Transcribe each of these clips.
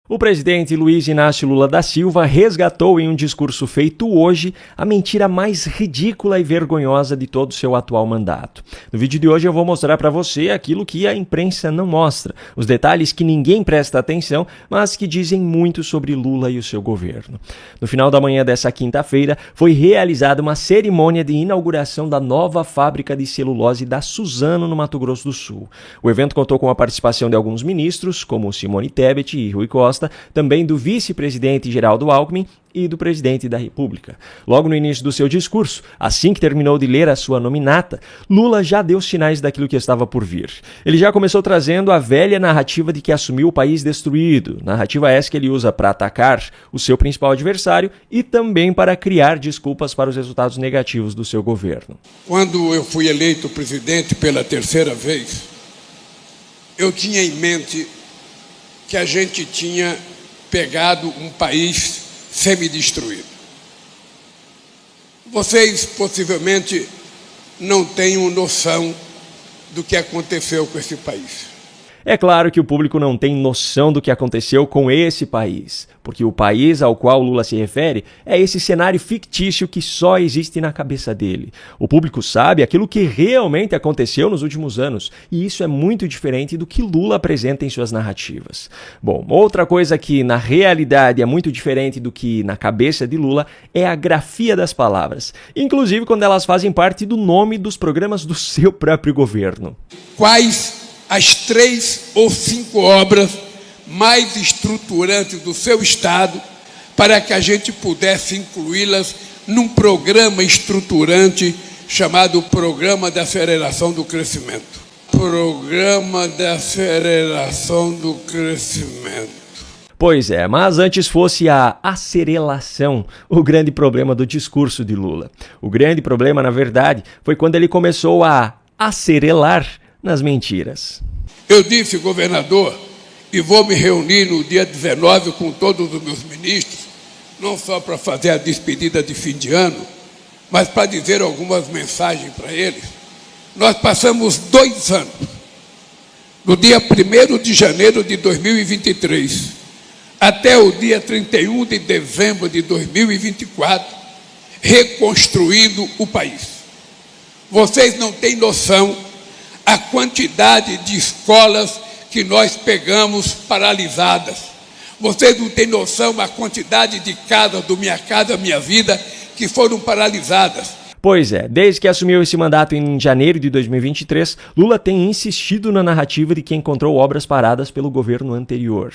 O presidente Luiz Inácio Lula da Silva resgatou em um discurso feito hoje a mentira mais ridícula e vergonhosa de todo o seu atual mandato. No vídeo de hoje eu vou mostrar para você aquilo que a imprensa não mostra, os detalhes que ninguém presta atenção, mas que dizem muito sobre Lula e o seu governo. No final da manhã dessa quinta-feira foi realizada uma cerimônia de inauguração da nova fábrica de celulose da Suzano, no Mato Grosso do Sul. O evento contou com a participação de alguns ministros, como Simone Tebet e Rui Costa, também do vice-presidente Geraldo Alckmin e do presidente da República. Logo no início do seu discurso, assim que terminou de ler a sua nominata, Lula já deu sinais daquilo que estava por vir. Ele já começou trazendo a velha narrativa de que assumiu o país destruído, narrativa essa que ele usa para atacar o seu principal adversário e também para criar desculpas para os resultados negativos do seu governo. Quando eu fui eleito presidente pela terceira vez, eu tinha em mente que a gente tinha pegado um país semidestruído. Vocês possivelmente não tenham noção do que aconteceu com esse país. É claro que o público não tem noção do que aconteceu com esse país, porque o país ao qual Lula se refere é esse cenário fictício que só existe na cabeça dele. O público sabe aquilo que realmente aconteceu nos últimos anos, e isso é muito diferente do que Lula apresenta em suas narrativas. Bom, outra coisa que na realidade é muito diferente do que na cabeça de Lula é a grafia das palavras, inclusive quando elas fazem parte do nome dos programas do seu próprio governo. Quais as 3 ou 5 obras mais estruturantes do seu Estado para que a gente pudesse incluí-las num programa estruturante chamado Programa de Aceleração do Crescimento. Programa de Aceleração do Crescimento. Pois é, mas antes fosse a acerelação o grande problema do discurso de Lula. O grande problema, na verdade, foi quando ele começou a acerelar nas mentiras. Eu disse, governador, e vou me reunir no dia 19 com todos os meus ministros, não só para fazer a despedida de fim de ano, mas para dizer algumas mensagens para eles. Nós passamos 2 anos, do dia 1º de janeiro de 2023 até o dia 31 de dezembro de 2024, reconstruindo o país. Vocês não têm noção a quantidade de escolas que nós pegamos paralisadas. Vocês não têm noção a quantidade de casas do Minha Casa Minha Vida que foram paralisadas. Pois é, desde que assumiu esse mandato em janeiro de 2023, Lula tem insistido na narrativa de que encontrou obras paradas pelo governo anterior.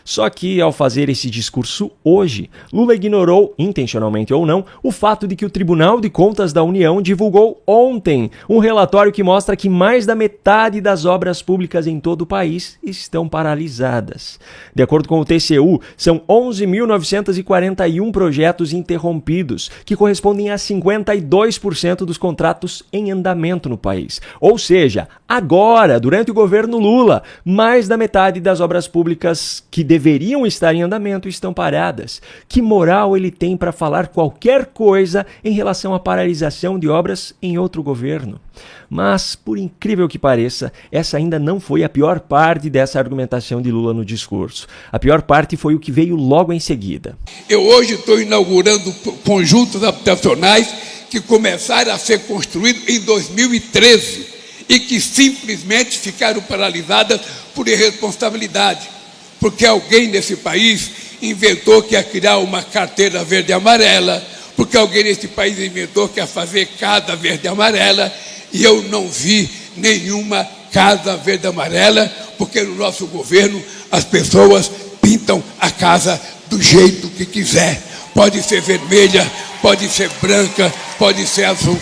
Só que, ao fazer esse discurso hoje, Lula ignorou, intencionalmente ou não, o fato de que o Tribunal de Contas da União divulgou ontem um relatório que mostra que mais da metade das obras públicas em todo o país estão paralisadas. De acordo com o TCU, são 11.941 projetos interrompidos, que correspondem a 52% dos contratos em andamento no país. Ou seja, agora, durante o governo Lula, mais da metade das obras públicas que deveriam estar em andamento estão paradas. Que moral ele tem para falar qualquer coisa em relação à paralisação de obras em outro governo? Mas, por incrível que pareça, essa ainda não foi a pior parte dessa argumentação de Lula no discurso. A pior parte foi o que veio logo em seguida. Eu hoje estou inaugurando conjuntos habitacionais que começaram a ser construídos em 2013 e que simplesmente ficaram paralisadas por irresponsabilidade, porque alguém nesse país inventou que ia criar uma carteira verde e amarela, porque alguém nesse país inventou que ia fazer casa verde e amarela, e eu não vi nenhuma casa verde e amarela, porque no nosso governo as pessoas pintam a casa do jeito que quiser. Pode ser vermelha, pode ser branca, pode ser azul.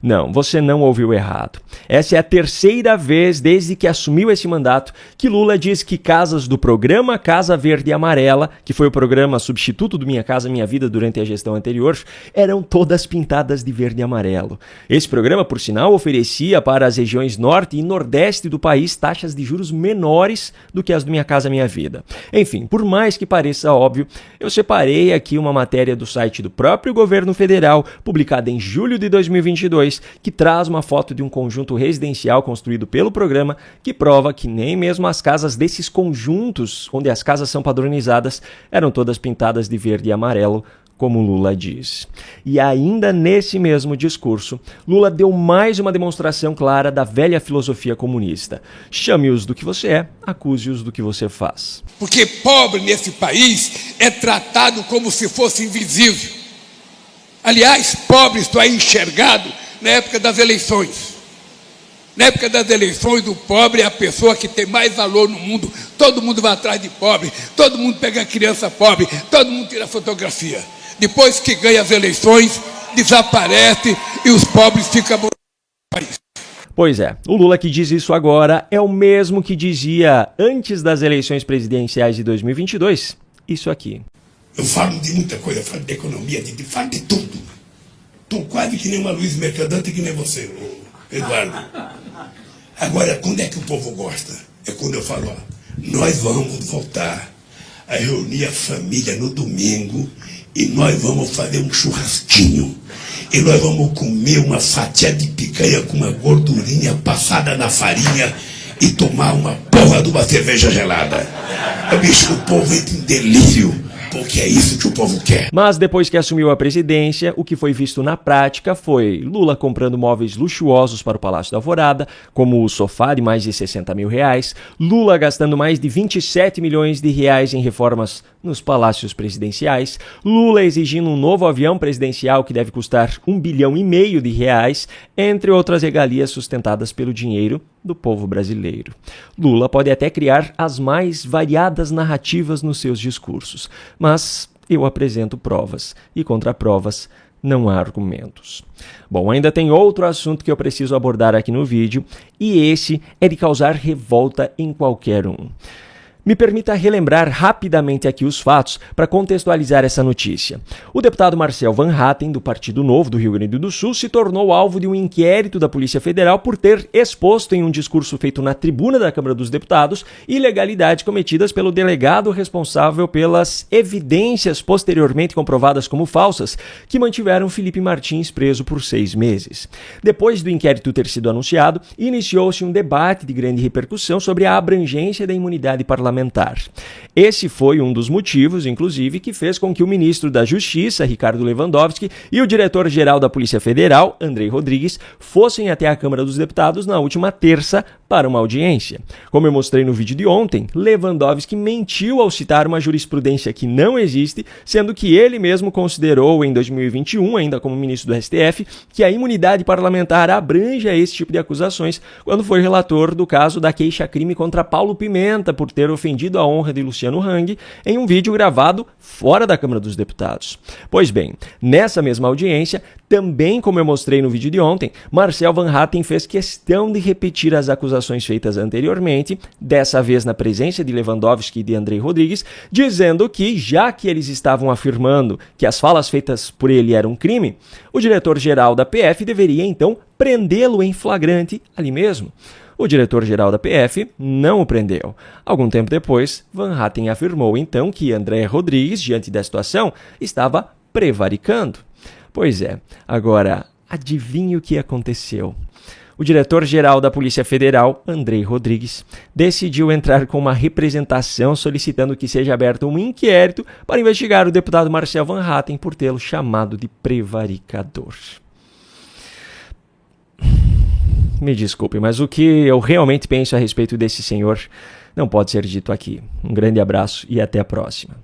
Não, você não ouviu errado. Essa é a terceira vez desde que assumiu esse mandato que Lula diz que casas do programa Casa Verde e Amarela, que foi o programa substituto do Minha Casa Minha Vida durante a gestão anterior, eram todas pintadas de verde e amarelo. Esse programa, por sinal, oferecia para as regiões norte e nordeste do país taxas de juros menores do que as do Minha Casa Minha Vida. Enfim, por mais que pareça óbvio, eu separei aqui uma matéria do site do próprio governo federal, publicada em julho de 2022, 2022, que traz uma foto de um conjunto residencial construído pelo programa, que prova que nem mesmo as casas desses conjuntos, onde as casas são padronizadas, eram todas pintadas de verde e amarelo, como Lula diz. E ainda nesse mesmo discurso, Lula deu mais uma demonstração clara da velha filosofia comunista. Chame-os do que você é, acuse-os do que você faz. Porque pobre nesse país é tratado como se fosse invisível. Aliás, pobre só é enxergado na época das eleições. Na época das eleições, o pobre é a pessoa que tem mais valor no mundo. Todo mundo vai atrás de pobre, todo mundo pega a criança pobre, todo mundo tira fotografia. Depois que ganha as eleições, desaparece e os pobres ficam no país. Pois é, o Lula que diz isso agora é o mesmo que dizia antes das eleições presidenciais de 2022, isso aqui. Eu falo de muita coisa, eu falo de economia, falo de tudo. Estou quase que nem uma Luiz Mercadante, que nem você, Eduardo. Agora, quando é que o povo gosta? É quando eu falo, ó, nós vamos voltar a reunir a família no domingo e nós vamos fazer um churrasquinho. E nós vamos comer uma fatia de picanha com uma gordurinha passada na farinha e tomar uma porra de uma cerveja gelada. Bicho, o povo entra em delírio, porque é isso que o povo quer. Mas depois que assumiu a presidência, o que foi visto na prática foi Lula comprando móveis luxuosos para o Palácio da Alvorada, como o sofá de mais de 60 mil reais, Lula gastando mais de 27 milhões de reais em reformas nos palácios presidenciais, Lula exigindo um novo avião presidencial que deve custar 1,5 bilhão de reais, entre outras regalias sustentadas pelo dinheiro do povo brasileiro. Lula pode até criar as mais variadas narrativas nos seus discursos, mas eu apresento provas e contra provas não há argumentos. Bom, ainda tem outro assunto que eu preciso abordar aqui no vídeo, e esse é de causar revolta em qualquer um. Me permita relembrar rapidamente aqui os fatos para contextualizar essa notícia. O deputado Marcel Van Hatten, do Partido Novo do Rio Grande do Sul, se tornou alvo de um inquérito da Polícia Federal por ter exposto em um discurso feito na tribuna da Câmara dos Deputados ilegalidades cometidas pelo delegado responsável pelas evidências posteriormente comprovadas como falsas que mantiveram Felipe Martins preso por 6 meses. Depois do inquérito ter sido anunciado, iniciou-se um debate de grande repercussão sobre a abrangência da imunidade parlamentar. Esse foi um dos motivos, inclusive, que fez com que o ministro da Justiça, Ricardo Lewandowski, e o diretor-geral da Polícia Federal, Andrei Rodrigues, fossem até a Câmara dos Deputados na última terça para uma audiência. Como eu mostrei no vídeo de ontem, Lewandowski mentiu ao citar uma jurisprudência que não existe, sendo que ele mesmo considerou em 2021, ainda como ministro do STF, que a imunidade parlamentar abrange a esse tipo de acusações, quando foi relator do caso da queixa-crime contra Paulo Pimenta por ter ofendido a honra de Luciano Hang em um vídeo gravado fora da Câmara dos Deputados. Pois bem, nessa mesma audiência, também como eu mostrei no vídeo de ontem, Marcel Van Hatten fez questão de repetir as acusações feitas anteriormente, dessa vez na presença de Lewandowski e de Andrei Rodrigues, dizendo que, já que eles estavam afirmando que as falas feitas por ele eram um crime, o diretor-geral da PF deveria então prendê-lo em flagrante ali mesmo. O diretor-geral da PF não o prendeu. Algum tempo depois, Van Hatten afirmou então que André Rodrigues, diante da situação, estava prevaricando. Pois é, agora, adivinhe o que aconteceu? O diretor-geral da Polícia Federal, Andrei Rodrigues, decidiu entrar com uma representação solicitando que seja aberto um inquérito para investigar o deputado Marcel Van Hatten por tê-lo chamado de prevaricador. Me desculpe, mas o que eu realmente penso a respeito desse senhor não pode ser dito aqui. Um grande abraço e até a próxima.